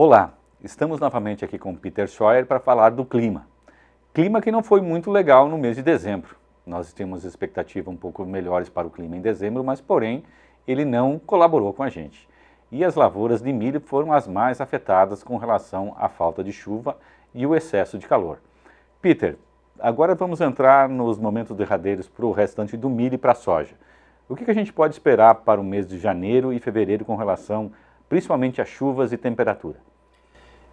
Olá, estamos novamente aqui com Peter Scheuer para falar do clima. Clima que não foi muito legal no mês de dezembro. Nós tínhamos expectativa um pouco melhores para o clima em dezembro, mas porém ele não colaborou com a gente. E as lavouras de milho foram as mais afetadas com relação à falta de chuva e o excesso de calor. Peter, agora vamos entrar nos momentos derradeiros para o restante do milho e para a soja. O que a gente pode esperar para o mês de janeiro e fevereiro com relação principalmente a chuvas e temperatura?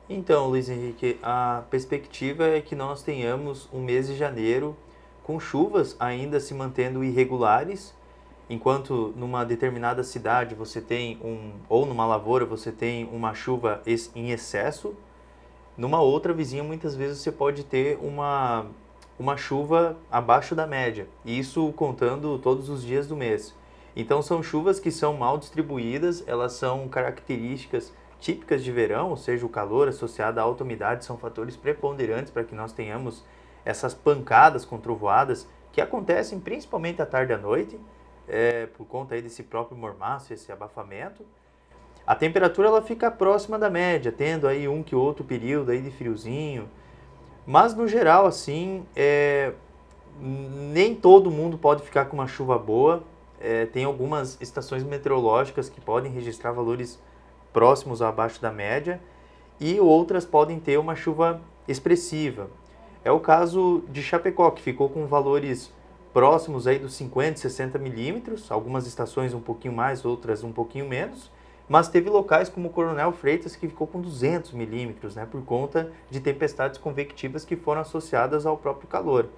Então, Luiz Henrique, a perspectiva é que nós tenhamos um mês de janeiro com chuvas ainda se mantendo irregulares, enquanto numa determinada cidade você tem ou numa lavoura você tem uma chuva em excesso, numa outra vizinha muitas vezes você pode ter uma chuva abaixo da média, e isso contando todos os dias do mês. Então são chuvas que são mal distribuídas, elas são características típicas de verão, ou seja, o calor associado à alta umidade são fatores preponderantes para que nós tenhamos essas pancadas com trovoadas que acontecem principalmente à tarde e à noite, por conta aí desse próprio mormaço, esse abafamento. A temperatura ela fica próxima da média, tendo aí um que outro período aí de friozinho, mas no geral assim, nem todo mundo pode ficar com uma chuva boa. Tem algumas estações meteorológicas que podem registrar valores próximos ou abaixo da média, e outras podem ter uma chuva expressiva. É o caso de Chapecó, que ficou com valores próximos aí dos 50, 60 milímetros, algumas estações um pouquinho mais, outras um pouquinho menos, mas teve locais como Coronel Freitas que ficou com 200 milímetros, né, por conta de tempestades convectivas que foram associadas ao próprio calor.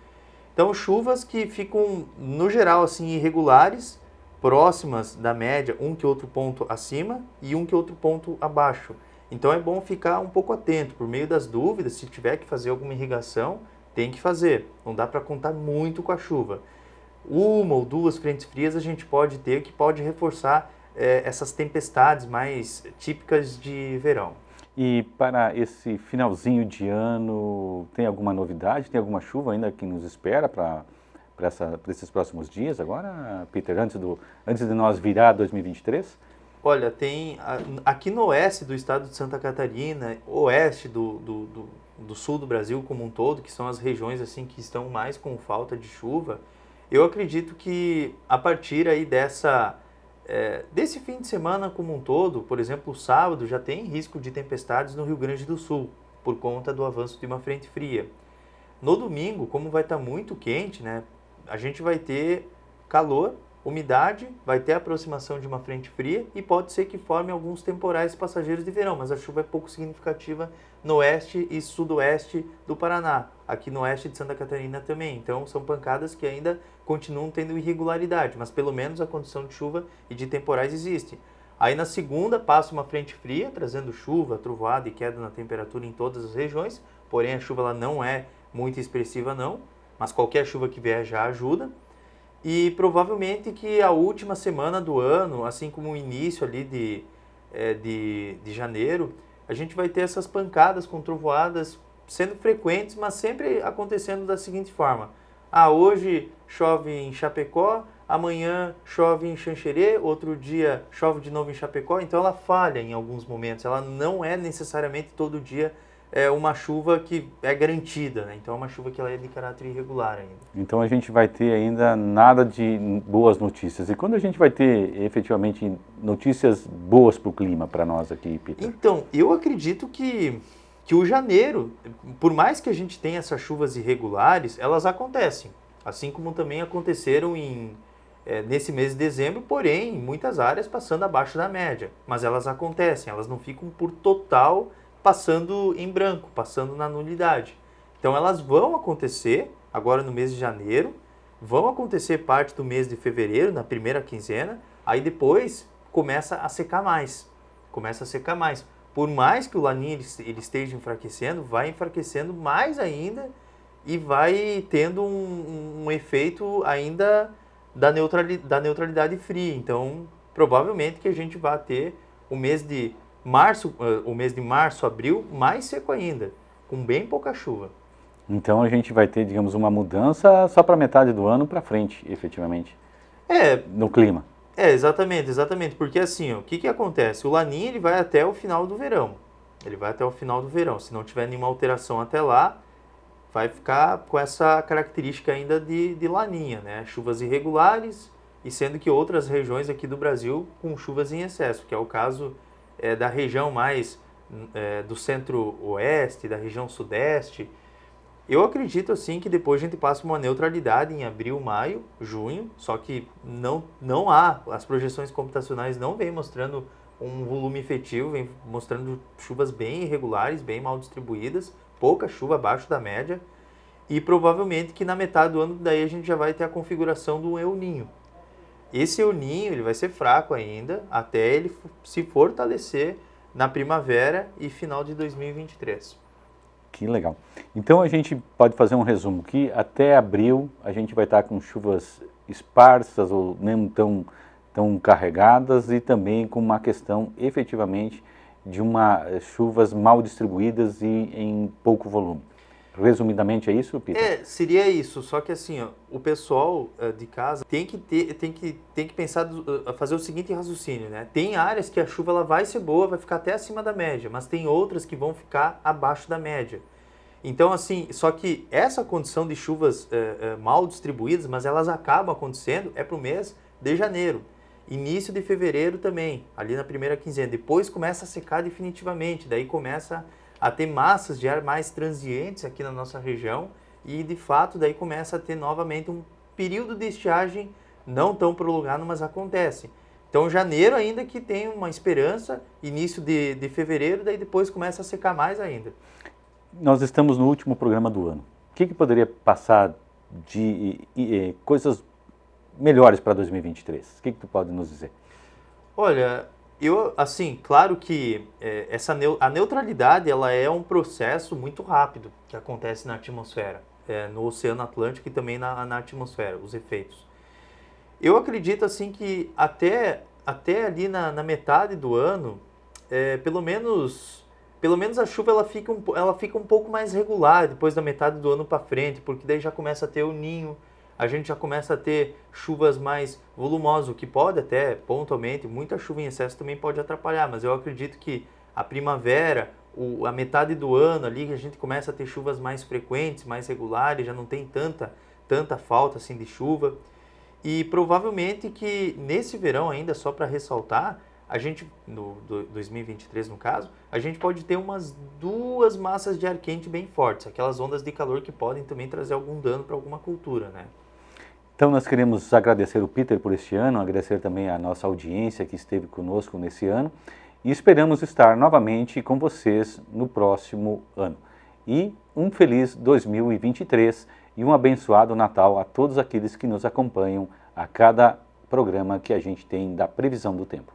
Então, chuvas que ficam, no geral, assim, irregulares, próximas da média, um que outro ponto acima e um que outro ponto abaixo. Então, é bom ficar um pouco atento, por meio das dúvidas, se tiver que fazer alguma irrigação, tem que fazer. Não dá para contar muito com a chuva. Uma ou duas frentes frias a gente pode ter que pode reforçar essas tempestades mais típicas de verão. E para esse finalzinho de ano, tem alguma novidade? Tem alguma chuva ainda que nos espera para esses próximos dias agora, Peter, antes de nós virar 2023? Olha, tem aqui no oeste do estado de Santa Catarina, oeste do sul do Brasil como um todo, que são as regiões assim que estão mais com falta de chuva, eu acredito que a partir aí desse fim de semana como um todo, por exemplo, sábado já tem risco de tempestades no Rio Grande do Sul, por conta do avanço de uma frente fria. No domingo, como vai estar muito quente, né, a gente vai ter calor, umidade, vai ter a aproximação de uma frente fria e pode ser que forme alguns temporais passageiros de verão, mas a chuva é pouco significativa no oeste e sudoeste do Paraná, aqui no oeste de Santa Catarina também. Então são pancadas que ainda continuam tendo irregularidade, mas pelo menos a condição de chuva e de temporais existe. Aí na segunda passa uma frente fria, trazendo chuva, trovoada e queda na temperatura em todas as regiões, porém a chuva ela não é muito expressiva não, mas qualquer chuva que vier já ajuda. E provavelmente que a última semana do ano, assim como o início ali de janeiro, a gente vai ter essas pancadas com trovoadas sendo frequentes, mas sempre acontecendo da seguinte forma. Hoje chove em Chapecó, amanhã chove em Xanxerê, outro dia chove de novo em Chapecó, então ela falha em alguns momentos, ela não é necessariamente todo dia uma chuva que é garantida, né? Então é uma chuva que ela é de caráter irregular ainda. Então a gente vai ter ainda nada de boas notícias. E quando a gente vai ter efetivamente notícias boas para o clima para nós aqui, Peter? Então, eu acredito que o janeiro, por mais que a gente tenha essas chuvas irregulares, elas acontecem. Assim como também aconteceram nesse mês de dezembro, porém, em muitas áreas passando abaixo da média. Mas elas acontecem, elas não ficam por total passando em branco, passando na nulidade. Então elas vão acontecer agora no mês de janeiro, vão acontecer parte do mês de fevereiro, na primeira quinzena, aí depois começa a secar mais. Por mais que o Laninha ele esteja enfraquecendo, vai enfraquecendo mais ainda e vai tendo um efeito ainda da neutralidade fria. Então, provavelmente que a gente vai ter o mês de março, abril, mais seco ainda, com bem pouca chuva. Então a gente vai ter, digamos, uma mudança só para metade do ano para frente, efetivamente, no clima. Exatamente, porque assim, o que acontece? O Laninha ele vai até o final do verão. Ele vai até o final do verão. Se não tiver nenhuma alteração até lá, vai ficar com essa característica ainda de laninha, né? Chuvas irregulares, e sendo que outras regiões aqui do Brasil com chuvas em excesso, que é o caso da região mais do centro-oeste, da região sudeste. Eu acredito assim que depois a gente passa uma neutralidade em abril, maio, junho, só que não há, as projeções computacionais não vêm mostrando um volume efetivo, vem mostrando chuvas bem irregulares, bem mal distribuídas, pouca chuva abaixo da média, e provavelmente que na metade do ano daí a gente já vai ter a configuração do El Niño. Esse El Niño ele vai ser fraco ainda, até ele se fortalecer na primavera e final de 2023. Que legal. Então a gente pode fazer um resumo que até abril a gente vai estar com chuvas esparsas ou nem tão carregadas e também com uma questão efetivamente de chuvas mal distribuídas e em pouco volume. Resumidamente é isso, Peter? Seria isso, só que assim, ó, o pessoal de casa tem que pensar, fazer o seguinte raciocínio, né? Tem áreas que a chuva ela vai ser boa, vai ficar até acima da média, mas tem outras que vão ficar abaixo da média. Então assim, só que essa condição de chuvas mal distribuídas, mas elas acabam acontecendo, para o mês de janeiro. Início de fevereiro também, ali na primeira quinzena. Depois começa a secar definitivamente, daí começa a ter massas de ar mais transientes aqui na nossa região e, de fato, daí começa a ter novamente um período de estiagem não tão prolongado, mas acontece. Então, janeiro ainda que tem uma esperança, início de fevereiro, daí depois começa a secar mais ainda. Nós estamos no último programa do ano. O que poderia passar de coisas melhores para 2023? O que tu pode nos dizer? Olha, assim, claro que a neutralidade ela é um processo muito rápido que acontece na atmosfera, no Oceano Atlântico e também na atmosfera, os efeitos. Eu acredito assim que até ali na metade do ano, pelo menos a chuva ela fica um pouco mais regular depois da metade do ano para frente, porque daí já começa a ter o ninho. A gente já começa a ter chuvas mais volumosas, o que pode até, pontualmente, muita chuva em excesso também pode atrapalhar, mas eu acredito que a primavera, a metade do ano ali, a gente começa a ter chuvas mais frequentes, mais regulares, já não tem tanta falta assim de chuva. E provavelmente que nesse verão ainda, só para ressaltar, a gente, no 2023 no caso, a gente pode ter umas 2 massas de ar quente bem fortes, aquelas ondas de calor que podem também trazer algum dano para alguma cultura, né? Então nós queremos agradecer o Peter por este ano, agradecer também a nossa audiência que esteve conosco nesse ano e esperamos estar novamente com vocês no próximo ano. E um feliz 2023 e um abençoado Natal a todos aqueles que nos acompanham a cada programa que a gente tem da previsão do tempo.